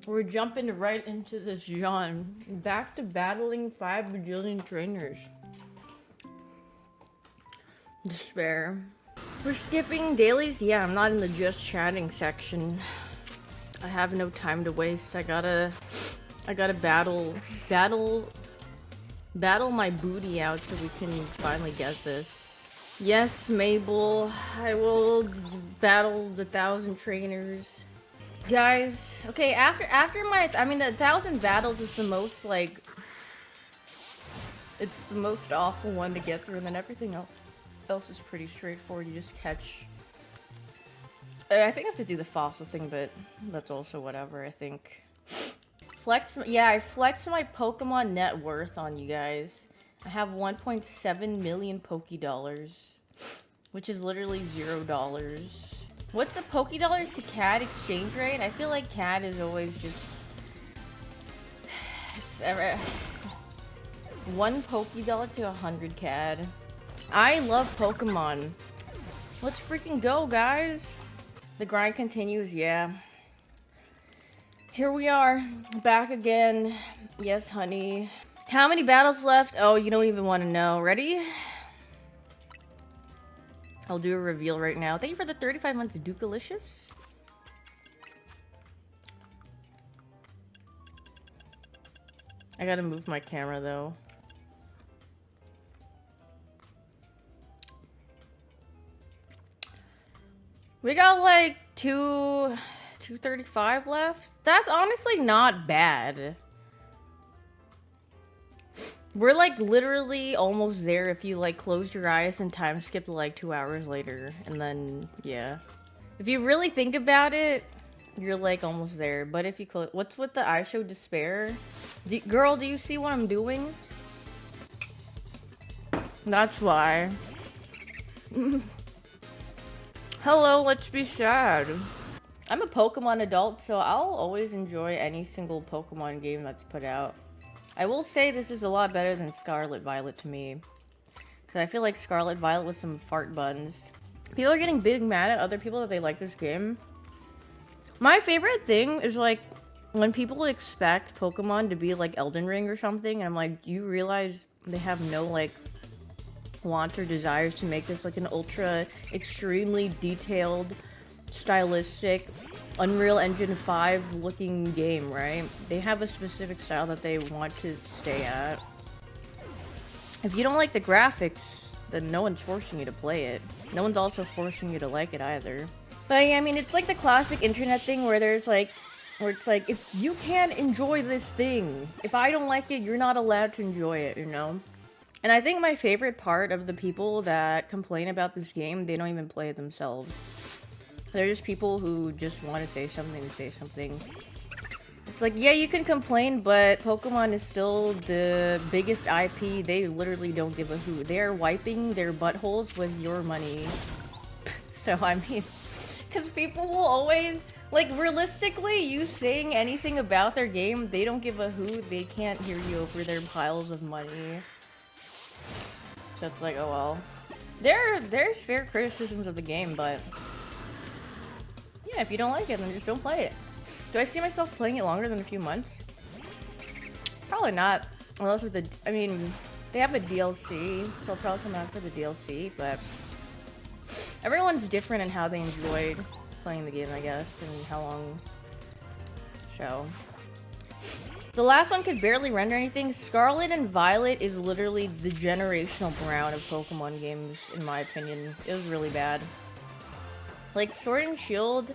We're jumping right into this John. Back to battling 5 bajillion trainers. Despair. We're skipping dailies? Yeah, I'm not in the just chatting section. I have no time to waste. I gotta battle my booty out so we can finally get this. Yes, Mabel, I will battle the 1,000 trainers. Guys, okay, after my, I mean, the 1,000 battles is the most, like, it's the most awful one to get through, and then everything else is pretty straightforward. You just catch. I think I have to do the fossil thing, but that's also whatever, I think. Yeah, I flexed my Pokemon net worth on you guys. I have 1.7 million Pokédollars, which is literally $0. What's the Pokédollar to CAD exchange rate? I feel like CAD is always just... It's ever... 1 Pokédollar to 100 CAD. I love Pokemon. Let's freaking go, guys. The grind continues, yeah. Here we are, back again. Yes, honey. How many battles left? Oh, you don't even want to know. Ready? I'll do a reveal right now. Thank you for the 35 months, Dukalicious. I gotta move my camera, though. We got, like, 235 left. That's honestly not bad. We're like literally almost there if you like closed your eyes and time skipped like 2 hours later. And then, yeah. If you really think about it, you're like almost there. But if you close... What's with the I show despair? Girl, do you see what I'm doing? That's why. Hello, let's be sad. I'm a Pokemon adult, so I'll always enjoy any single Pokemon game that's put out. I will say this is a lot better than Scarlet Violet to me. Because I feel like Scarlet Violet was some fart buns. People are getting big mad at other people that they like this game. My favorite thing is like when people expect Pokemon to be like Elden Ring or something. And I'm like, you realize they have no like wants or desires to make this like an ultra extremely detailed, stylistic, Unreal Engine 5 looking game, right? They have a specific style that they want to stay at. If you don't like the graphics, then no one's forcing you to play it. No one's also forcing you to like it either. But yeah, I mean, it's like the classic internet thing where there's like, where it's like, if you can't enjoy this thing, if I don't like it, you're not allowed to enjoy it, you know? And I think my favorite part of the people that complain about this game, they don't even play it themselves. They're just people who just want to say something to say something. It's like, yeah, you can complain, but Pokemon is still the biggest IP. They literally don't give a hoot. They're wiping their buttholes with your money. So, I mean, because people will always, like, realistically, you saying anything about their game, they don't give a hoot. They can't hear you over their piles of money. So it's like, oh well. There's fair criticisms of the game, but... yeah, if you don't like it, then just don't play it. Do I see myself playing it longer than a few months? Probably not. Unless with the... I mean, they have a DLC, so I'll probably come out for the DLC, but... everyone's different in how they enjoyed playing the game, I guess, and how long... so... the last one could barely render anything. Scarlet and Violet is literally the generational brown of Pokemon games, in my opinion. It was really bad. Like, Sword and Shield,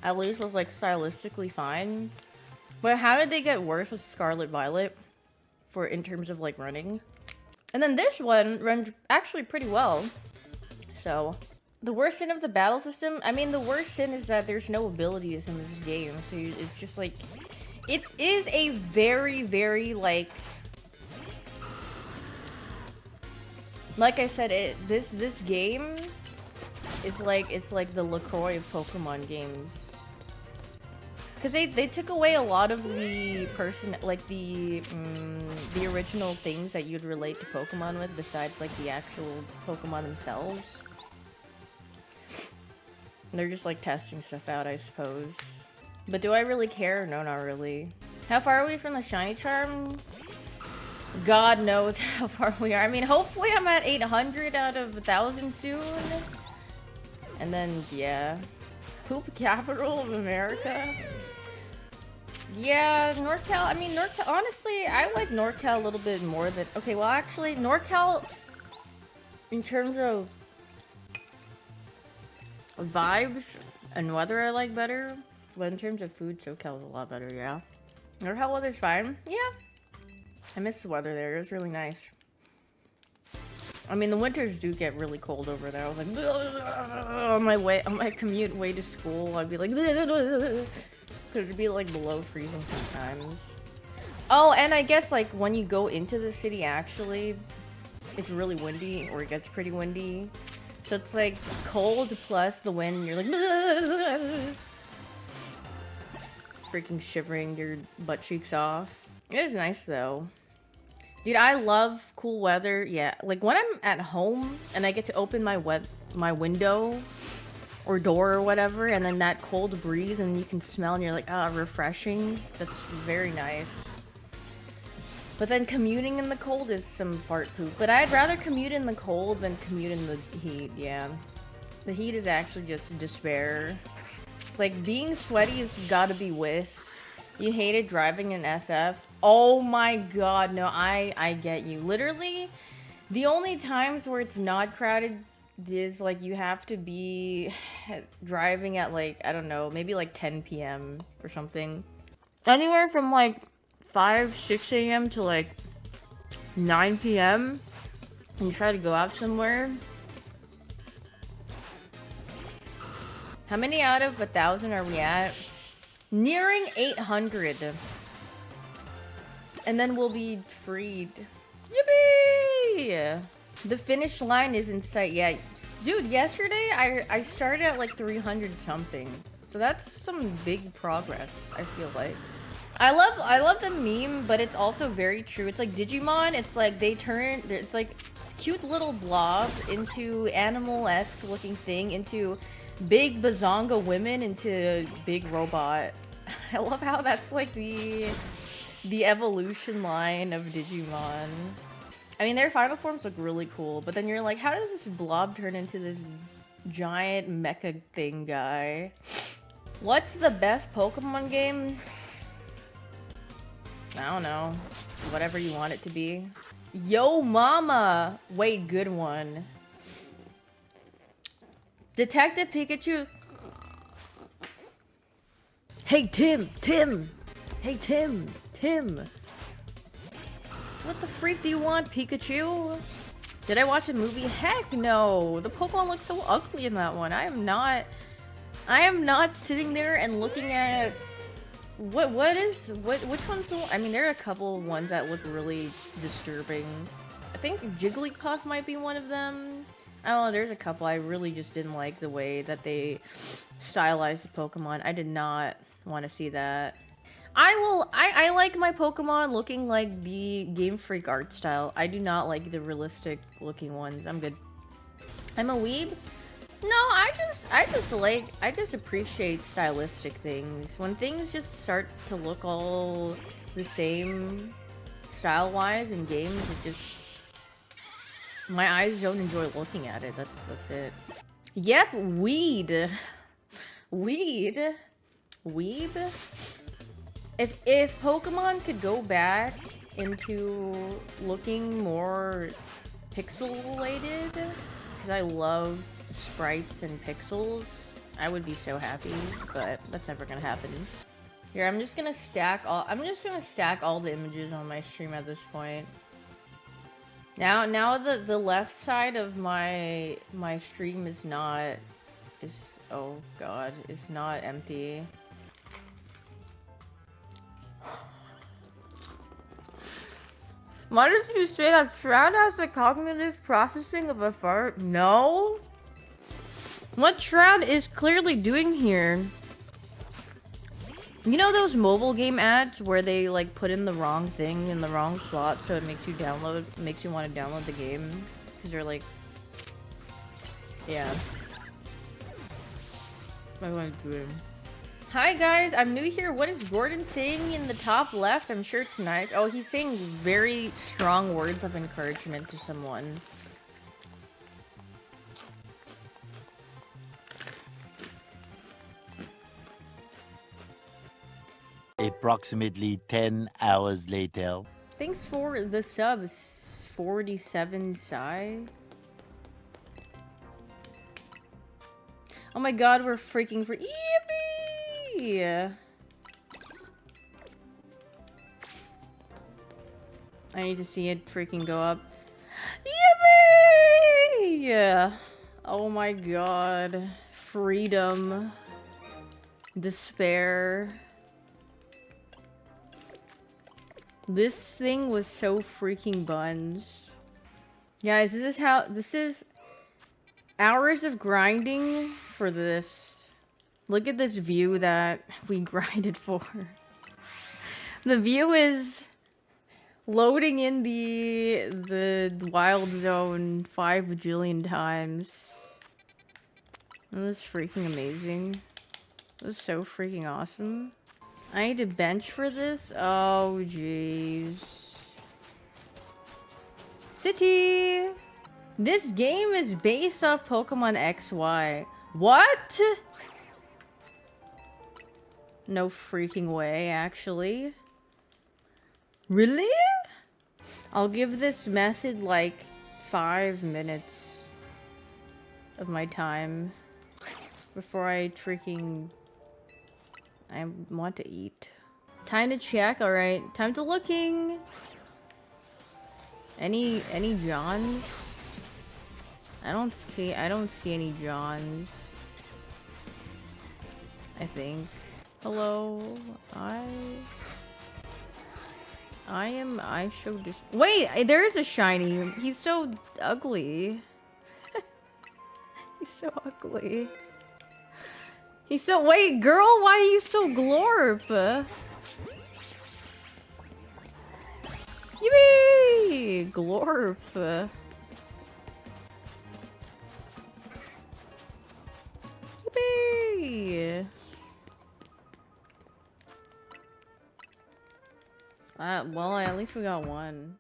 at least was, like, stylistically fine. But how did they get worse with Scarlet Violet in terms of, like, running? And then this one runs actually pretty well. So, the worst sin of the battle system? I mean, the worst sin is that there's no abilities in this game. So, it's just, like... it is a very, very, like I said, this game... it's like the LaCroix of Pokemon games. Because they took away a lot of the the original things that you'd relate to Pokemon with, besides like the actual Pokemon themselves. They're just like testing stuff out, I suppose. But do I really care? No, not really. How far are we from the shiny charm? God knows how far we are. I mean, hopefully I'm at 800 out of 1,000 soon. And then, yeah. Poop capital of America? Yeah, NorCal. I mean, NorCal. Honestly, I like NorCal a little bit more than. Okay, well, actually, NorCal, in terms of vibes and weather, I like better. But in terms of food, SoCal is a lot better, yeah. NorCal weather's fine. Yeah. I miss the weather there. It was really nice. I mean, the winters do get really cold over there. I was like, on my commute way to school, I'd be like, it'd be like below freezing sometimes. Oh, and I guess like when you go into the city, actually, it's really windy, or it gets pretty windy. So it's like cold plus the wind, and you're like, freaking shivering your butt cheeks off. It is nice though. Dude, I love cool weather. Yeah, like when I'm at home and I get to open my window or door or whatever, and then that cold breeze and you can smell and you're like, ah, refreshing. That's very nice. But then commuting in the cold is some fart poop. But I'd rather commute in the cold than commute in the heat, yeah. The heat is actually just despair. Like, being sweaty has gotta be whiz. You hated driving in SF? Oh my god, no, I get you. Literally, the only times where it's not crowded is like you have to be driving at like, I don't know, maybe like 10 p.m. or something. Anywhere from like 5, 6 a.m. to like 9 p.m. and you try to go out somewhere. How many out of 1,000 are we at? Nearing 800. And then we'll be freed. Yippee! The finish line is in sight. Yeah, dude, yesterday I started at like 300 something. So that's some big progress, I feel like. I love the meme, but it's also very true. It's like Digimon, it's like it's like cute little blob into animal-esque looking thing, into big bazonga women, into big robot. I love how that's like the evolution line of Digimon. I mean, their final forms look really cool, but then you're like, how does this blob turn into this giant mecha thing guy? What's the best Pokemon game? I don't know. Whatever you want it to be. Yo mama! Wait, good one. Detective Pikachu. Hey Tim! Hey Tim! What the freak do you want, Pikachu? Did I watch a movie? Heck no! The Pokemon looks so ugly in that one. I am not sitting there and looking at which one's the one? I mean, there are a couple of ones that look really disturbing. I think Jigglypuff might be one of them. I don't know, there's a couple. I really just didn't like the way that they stylized the Pokemon. I did not want to see that. I like my Pokemon looking like the Game Freak art style. I do not like the realistic looking ones. I'm good. I'm a weeb? No, I just appreciate stylistic things. When things just start to look all the same style-wise in games, it just... my eyes don't enjoy looking at it. That's it. Yep, weed. Weed. Weeb? If Pokemon could go back into looking more pixelated, because I love sprites and pixels, I would be so happy, but that's never gonna happen. Here, I'm just gonna stack all the images on my stream at this point. Now the left side of my stream is not empty. Why did you say that Shroud has the cognitive processing of a fart? No? What Shroud is clearly doing here? You know those mobile game ads where they like put in the wrong thing in the wrong slot so it makes you want to download the game? Because they're like... yeah. What am I doing? Hi guys, I'm new here. What is Gordon saying in the top left? I'm sure it's nice. Oh, he's saying very strong words of encouragement to someone. Approximately 10 hours later. Thanks for the subs, 47 Psy. Oh my god, we're freaking for Yippee! I need to see it freaking go up. Yippee! Oh my god. Freedom. Despair. This thing was so freaking buns. Guys, this is hours of grinding for this. Look at this view that we grinded for. The view is loading in the wild zone 5 bajillion times. This is freaking amazing. This is so freaking awesome. I need a bench for this? Oh, jeez. City! This game is based off Pokemon XY. What? No freaking way, actually. Really? I'll give this method like 5 minutes of my time before I freaking... I want to eat. Time to check, alright. Time to looking. Any Johns? I don't see any Johns. I think. Hello, I show this. Wait, there is a shiny. He's so ugly. He's so ugly. He's so. Wait, girl, why are you so glorp? Yippee! Glorp. Yippee! Well, at least we got one.